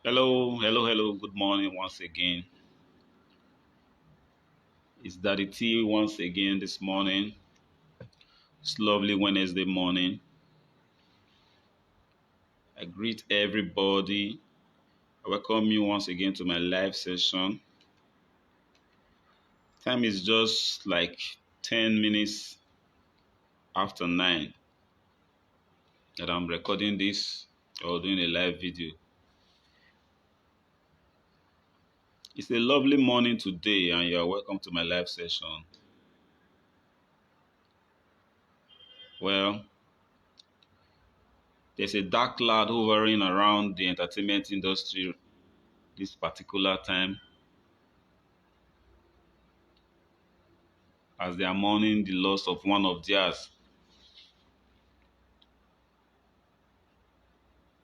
Hello, hello, hello. Good morning once again. It's Daddy T once again this morning. It's lovely Wednesday morning. I greet everybody. I welcome you once again to my live session. Time is just like 10 minutes after 9 that I'm recording this or doing a live video. It's a lovely morning today, and you are welcome to my live session. Well, there's a dark cloud hovering around the entertainment industry this particular time as they are mourning the loss of one of theirs.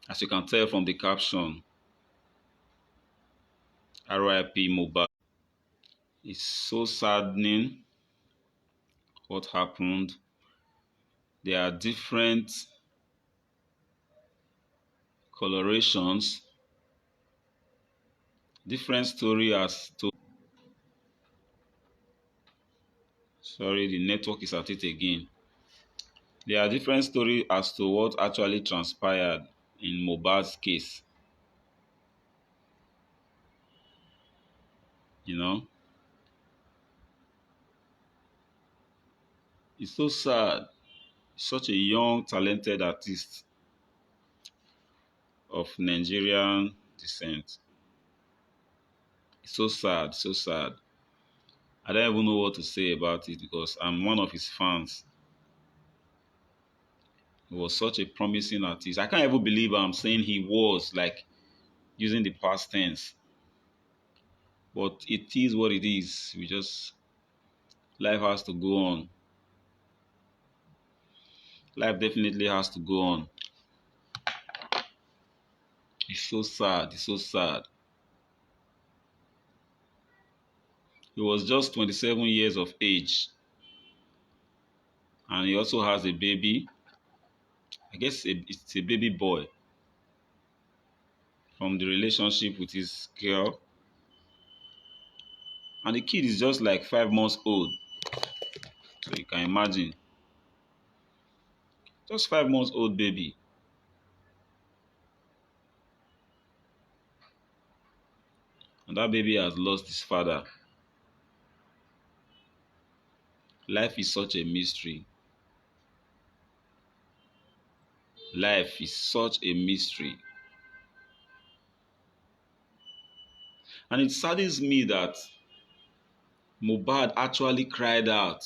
As you can tell from the caption, RIP mohbad. It's so saddening what happened. There are different colorations, different story as to. Sorry, the network is at it again. There are different stories as to what actually transpired in mohbad's case. You know, it's so sad. Such a young, talented artist of Nigerian descent. It's so sad, so sad. I don't even know what to say about it because I'm one of his fans. He was such a promising artist. I can't even believe I'm saying he was, like using the past tense. But it is what it is. Life has to go on. Life definitely has to go on. It's so sad. It's so sad. He was just 27 years of age. And he also has a baby. I guess it's a baby boy from the relationship with his girl. And the kid is just like 5 months old. So you can imagine. Just 5 months old baby. And that baby has lost his father. Life is such a mystery. Life is such a mystery. And it saddens me that Mohbad actually cried out.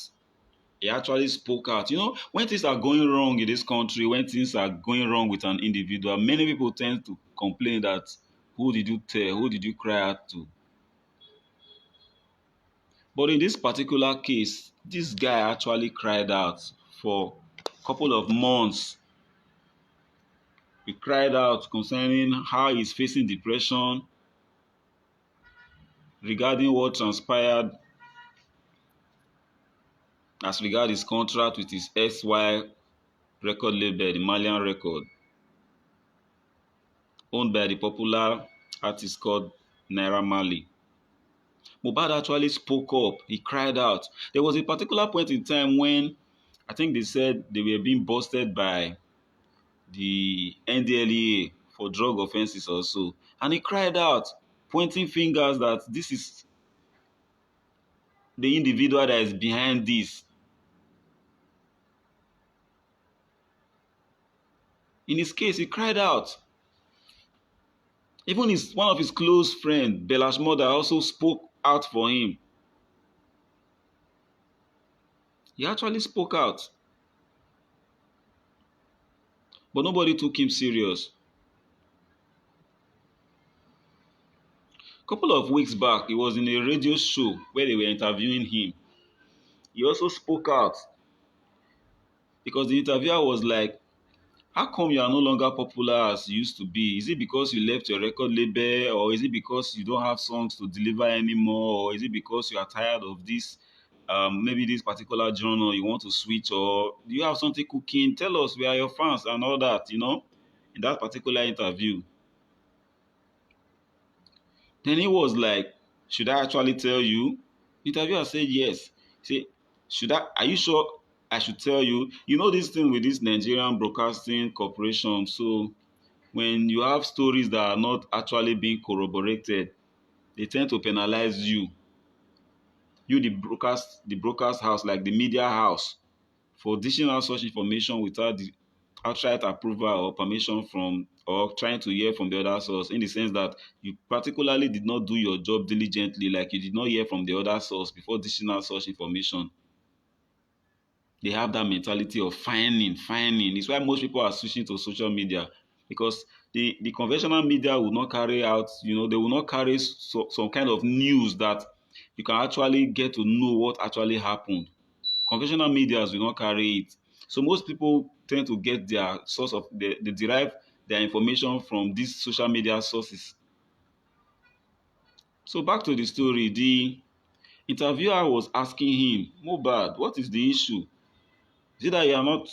He actually spoke out. You know, when things are going wrong in this country, when things are going wrong with an individual, many people tend to complain that who did you tell? Who did you cry out to? But in this particular case, this guy actually cried out for a couple of months. He cried out concerning how he's facing depression regarding what transpired as regards his contract with his SY record label, the Malian record, owned by the popular artist called Naira Marley. Mohbad actually spoke up. He cried out. There was a particular point in time when I think they said they were being busted by the NDLEA for drug offenses also. And he cried out, pointing fingers that this is the individual that is behind this. In his case, he cried out. Even one of his close friends, Bela's mother, also spoke out for him. He actually spoke out. But nobody took him serious. A couple of weeks back, he was in a radio show where they were interviewing him. He also spoke out because the interviewer was like, how come you are no longer popular as you used to be? Is it because you left your record label, or is it because you don't have songs to deliver anymore, or is it because you are tired of this, maybe this particular genre you want to switch, or do you have something cooking? Tell us, we are your fans and all that, in that particular interview. Then he was like, should I actually tell you? The interviewer said yes. He said, are you sure I should tell you? You know this thing with this Nigerian Broadcasting Corporation. So when you have stories that are not actually being corroborated, they tend to penalize you. You, the broadcast house, like the media house, for dishing out such information without the outright approval or permission from, or trying to hear from the other source, in the sense that you particularly did not do your job diligently, like you did not hear from the other source before dishing out such information. They have that mentality of finding. It's why most people are switching to social media, because the conventional media will not carry out, they will not carry some kind of news that you can actually get to know what actually happened. Conventional medias will not carry it. So most people tend to get their source of they derive their information from these social media sources. So back to the story, the interviewer was asking him, Mohbad, what is the issue? Is it that you are not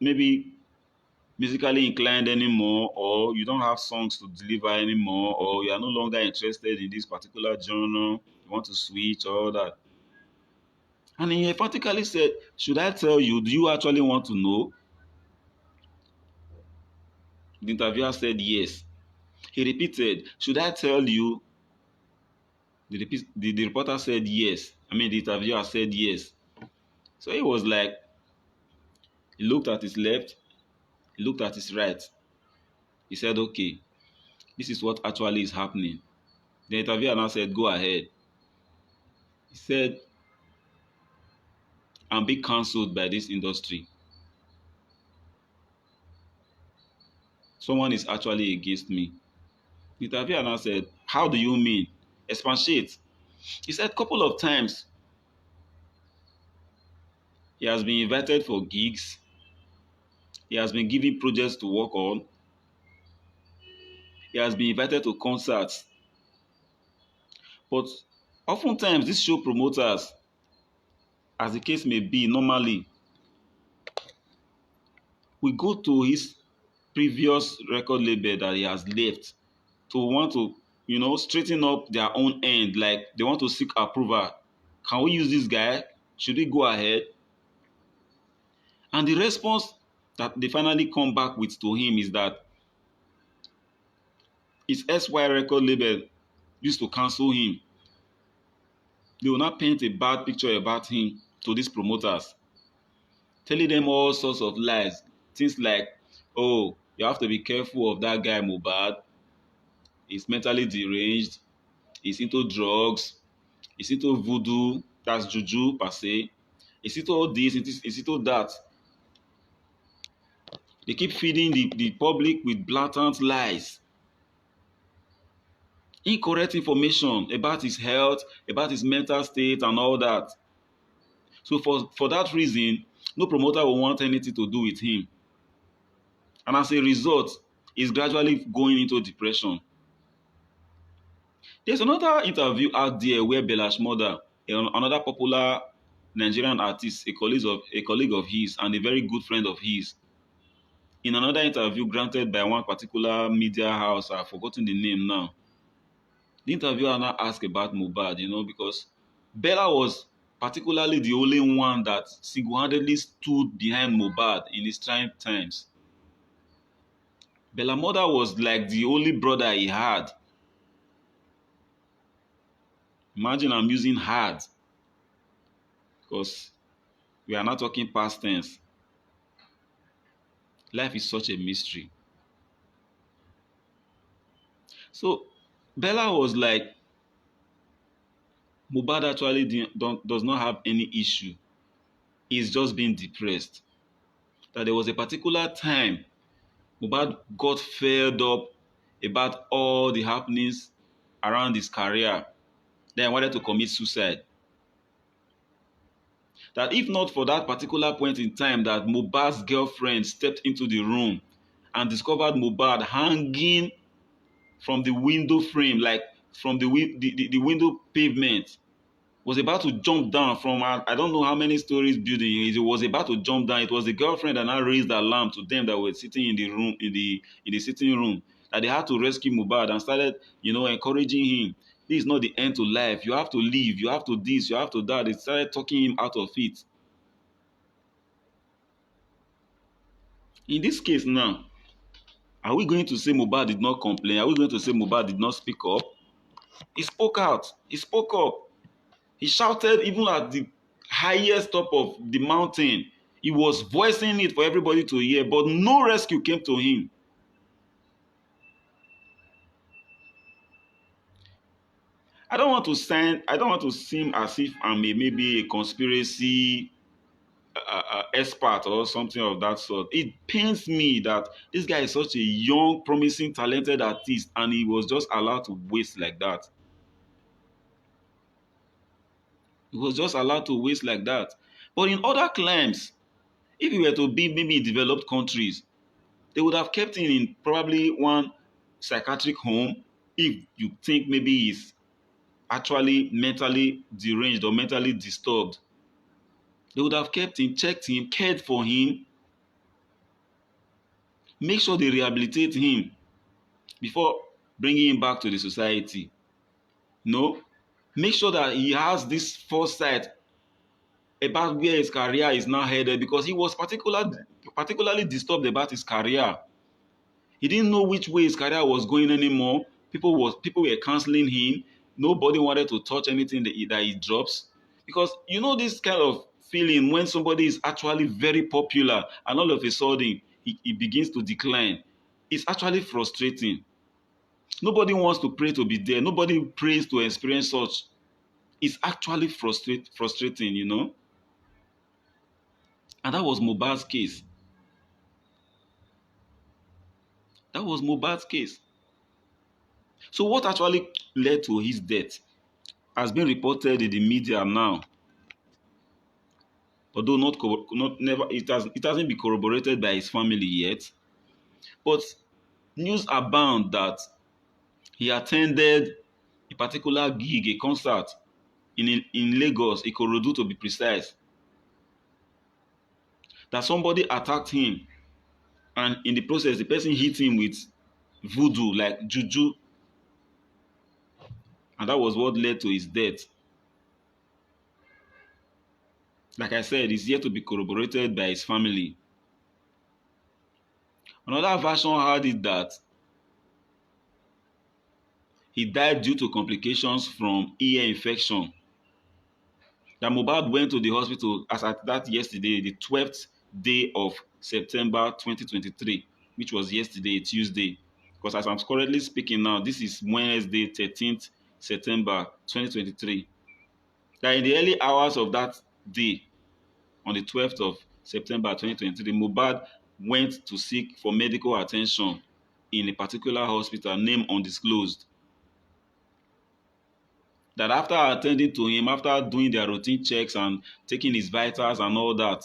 maybe musically inclined anymore, or you don't have songs to deliver anymore, or you are no longer interested in this particular genre, you want to switch, or all that? And he emphatically said, should I tell you, do you actually want to know? The interviewer said yes. He repeated, should I tell you? The reporter said yes. The interviewer said yes. So he was like, he looked at his left, he looked at his right. He said, okay, this is what actually is happening. The interviewer now said, go ahead. He said, I'm being cancelled by this industry. Someone is actually against me. The interviewer now said, how do you mean? Expatiate. He said a couple of times he has been invited for gigs. He has been given projects to work on. He has been invited to concerts. But oftentimes, these show promoters, as the case may be, normally, we go to his previous record label that he has left to want to, straighten up their own end. Like they want to seek approval. Can we use this guy? Should we go ahead? And the response that they finally come back with to him is that his SY record label used to cancel him. They will not paint a bad picture about him to these promoters, telling them all sorts of lies. Things like, oh, you have to be careful of that guy Mohbad. He's mentally deranged. He's into drugs. He's into voodoo. That's juju per se. He's into all this. He's into that. They keep feeding the public with blatant lies. Incorrect information about his health, about his mental state and all that. So for that reason, no promoter will want anything to do with him. And as a result, he's gradually going into depression. There's another interview out there where Belash Mother, another popular Nigerian artist, a colleague of his and a very good friend of his, in another interview granted by one particular media house, I've forgotten the name now, the interviewer now asked about Mohbad, because Bella was particularly the only one that single-handedly stood behind Mohbad in his trying times. Bella Mother was like the only brother he had. Imagine I'm using hard because we are not talking past tense. Life is such a mystery. So Bella was like, Mohbad actually does not have any issue. He's just being depressed. That there was a particular time Mohbad got fed up about all the happenings around his career. Then wanted to commit suicide. That if not for that particular point in time that Mohbad's girlfriend stepped into the room and discovered Mohbad hanging from the window frame, like from the window pavement, was about to jump down from, I don't know how many stories building it was about to jump down. It was the girlfriend that now raised the alarm to them that were sitting in the room, in the sitting room, that they had to rescue Mohbad and started, encouraging him. This is not the end to life. You have to live. You have to this. You have to that. They started talking him out of it. In this case now, are we going to say Mohbad did not complain? Are we going to say Mohbad did not speak up? He spoke out. He spoke up. He shouted even at the highest top of the mountain. He was voicing it for everybody to hear, but no rescue came to him. I don't want to seem as if I'm maybe a conspiracy expert or something of that sort. It pains me that this guy is such a young, promising, talented artist, and he was just allowed to waste like that. He was just allowed to waste like that. But in other climes, if he were to be maybe in developed countries, they would have kept him in probably one psychiatric home if you think maybe he's actually mentally deranged or mentally disturbed. They would have kept him, checked him, cared for him, make sure they rehabilitate him before bringing him back to the society. No, make sure that he has this foresight about where his career is now headed, because he was particularly disturbed about his career. He didn't know which way his career was going anymore. People were canceling him. Nobody wanted to touch anything that he drops. Because you know this kind of feeling when somebody is actually very popular and all of a sudden he begins to decline. It's actually frustrating. Nobody wants to pray to be there. Nobody prays to experience such. It's actually frustrating. And that was Mohbad's case. That was Mohbad's case. So what actually led to his death has been reported in the media now, although not never it hasn't been corroborated by his family yet. But news abound that he attended a particular gig, a concert in Lagos, Ikorodu to be precise, that somebody attacked him, and in the process the person hit him with voodoo, like juju, and that was what led to his death. Like I said, it's yet to be corroborated by his family. Another version had it that he died due to complications from ear infection. That Mohbad went to the hospital as at that yesterday, the 12th day of September 2023, which was yesterday, Tuesday. Because as I'm currently speaking now, this is Wednesday, 13th September 2023. That in the early hours of that day, on the 12th of September 2023, Mohbad went to seek for medical attention in a particular hospital, name undisclosed. That after attending to him, after doing their routine checks and taking his vitals and all that,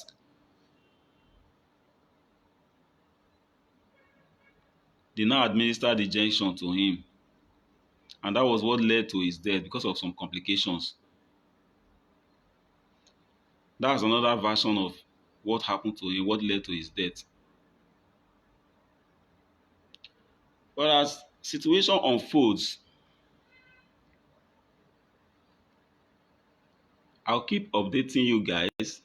they now administered the injection to him. And that was what led to his death because of some complications. That's another version of what happened to him, what led to his death. But as situation unfolds, I'll keep updating you guys.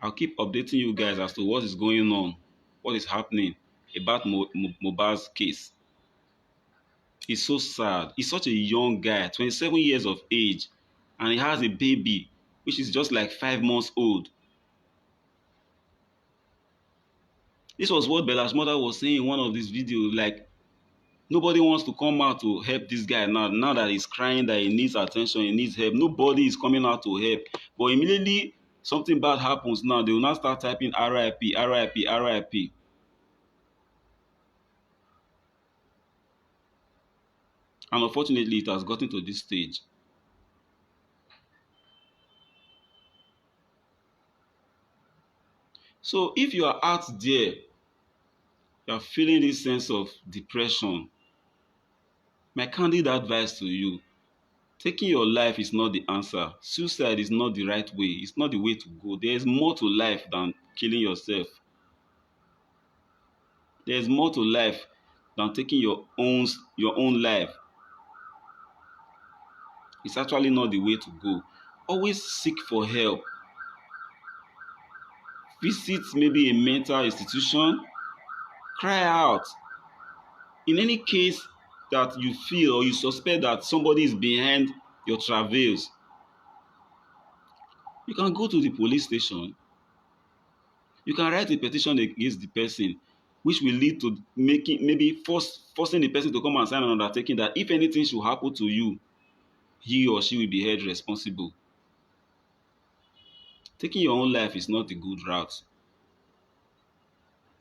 I'll keep updating you guys as to what is going on, what is happening about Mohbad's case. It's so sad. He's such a young guy, 27 years of age, and he has a baby, which is just like 5 months old. This was what Bella's mother was saying in one of these videos, like, nobody wants to come out to help this guy now that he's crying, that he needs attention, he needs help. Nobody is coming out to help. But immediately something bad happens now, they will now start typing RIP, RIP, RIP. And unfortunately, it has gotten to this stage. So if you are out there, you are feeling this sense of depression, my candid advice to you, taking your life is not the answer. Suicide is not the right way. It's not the way to go. There is more to life than killing yourself. There's more to life than taking your own life. It's actually not the way to go. Always seek for help. Visit maybe a mental institution. Cry out. In any case that you feel or you suspect that somebody is behind your travails, you can go to the police station. You can write a petition against the person, which will lead to making maybe forcing the person to come and sign an undertaking that if anything should happen to you, he or she will be held responsible. Taking your own life is not a good route.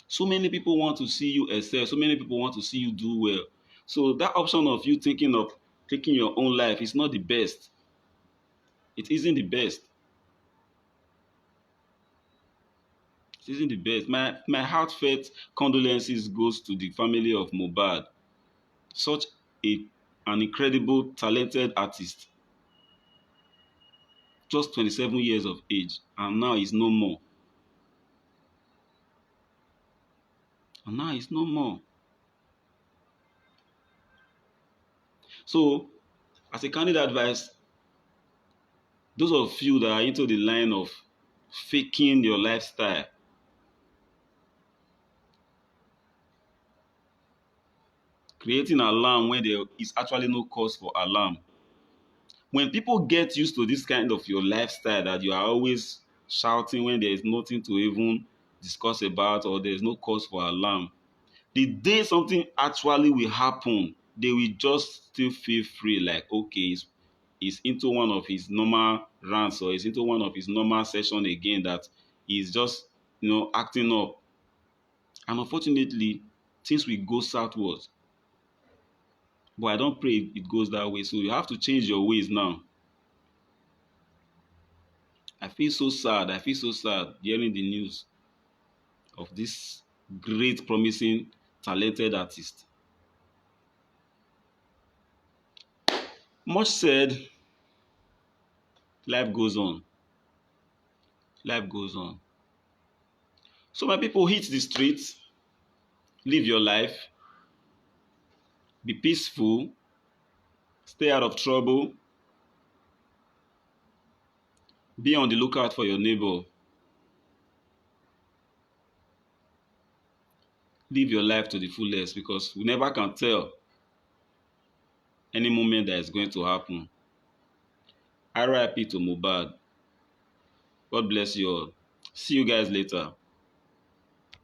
So many people want to see you excel. So many people want to see you do well. So that option of you thinking of taking your own life is not the best. It isn't the best. It isn't the best. My heartfelt condolences goes to the family of Mohbad. Such a an incredible, talented artist. Just 27 years of age, and now he's no more. And now he's no more. So, as a candid advice, those of you that are into the line of faking your lifestyle, creating alarm when there is actually no cause for alarm. When people get used to this kind of your lifestyle that you are always shouting when there is nothing to even discuss about or there is no cause for alarm, the day something actually will happen, they will just still feel free, like, okay, he's into one of his normal rants or he's into one of his normal session again, that he's just acting up. And unfortunately, things will go southwards. But I don't pray it goes that way. So you have to change your ways now. I feel so sad. I feel so sad hearing the news of this great, promising, talented artist. Much said, life goes on. Life goes on. So my people, hit the streets, live your life, be peaceful, stay out of trouble, be on the lookout for your neighbor. Live your life to the fullest, because we never can tell any moment that is going to happen. RIP to Mohbad. God bless you all. See you guys later.